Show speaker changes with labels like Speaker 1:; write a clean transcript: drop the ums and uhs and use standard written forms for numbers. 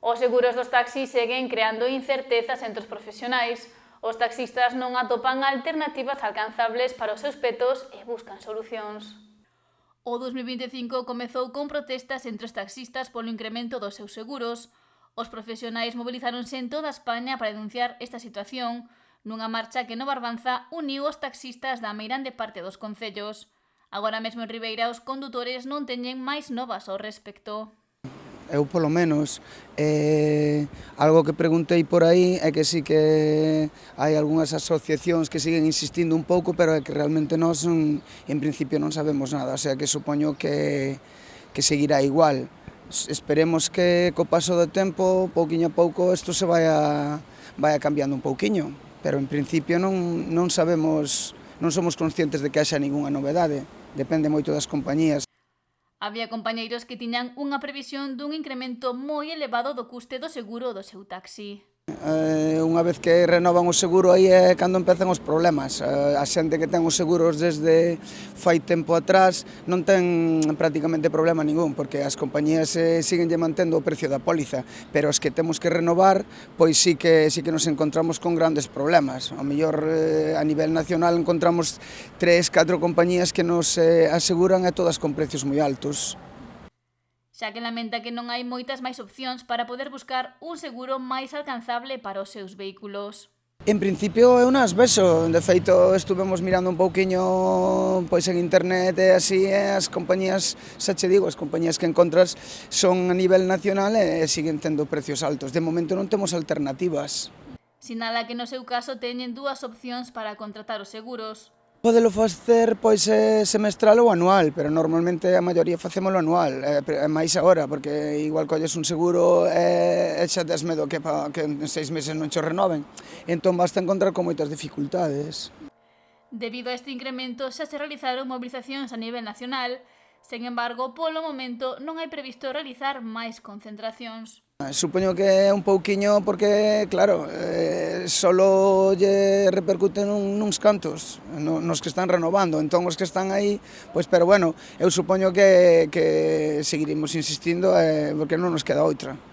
Speaker 1: Os seguros dos taxis seguen creando incertezas entre os profesionais. Os taxistas non atopan alternativas alcanzables para os seus petos e buscan solucións. O 2025 comezou con protestas entre os taxistas polo incremento dos seus seguros. Os profesionais mobilizáronse en toda España para denunciar esta situación, nunha marcha que no Barbanza uniu os taxistas da meirande parte dos concellos. Agora mesmo en Ribeira os condutores non teñen máis novas ao respecto.
Speaker 2: Eu, polo menos, algo que preguntei por aí é que sí que hai algunhas asociacións que siguen insistindo un pouco, pero é que realmente nós, en principio, non sabemos nada, o sea que supoño que seguirá igual. Esperemos que co paso do tempo, pouquiño a pouco, isto se vaya cambiando un pouquiño, pero en principio non sabemos, non somos conscientes de que haxa ningunha novedade, depende moito das compañías.
Speaker 1: Había compañeiros que tiñan unha previsión dun incremento moi elevado do custe do seguro do seu taxi.
Speaker 2: Unha vez que renovan o seguro aí é cando empezan os problemas. A xente que ten os seguros desde fai tempo atrás non ten prácticamente problema ningún, porque as compañías siguen mantendo o precio da póliza, pero os que temos que renovar, pois sí que nos encontramos con grandes problemas. Ao mellor a nivel nacional encontramos 3, 4 compañías que nos aseguran e todas con precios moi altos.
Speaker 1: Xa que lamenta que non hai moitas máis opcións para poder buscar un seguro máis alcanzable para os seus vehículos.
Speaker 2: En principio eu nas vexo, de feito estuvemos mirando un pouquiño pois en internet e así, as compañías, xa che digo, as compañías que encontras son a nivel nacional e siguen tendo precios altos. De momento non temos alternativas.
Speaker 1: Sinala que no seu caso teñen dúas opcións para contratar os seguros.
Speaker 2: Podelo facer pois semestral ou anual, pero normalmente a maioría facémolo anual, é máis agora, porque igual colles un seguro e xa tes medo que en 6 meses non cho renoven, entón basta encontrar con moitas dificultades.
Speaker 1: Debido a este incremento xa se realizaron movilizacións a nivel nacional, sen embargo, polo momento non hai previsto realizar máis concentracións.
Speaker 2: Supoño que é un pouquiño porque, claro, solo lle repercute nuns cantos, nos que están renovando, entón os que están aí, pois, pero bueno, eu supoño que seguiremos insistindo porque non nos queda outra.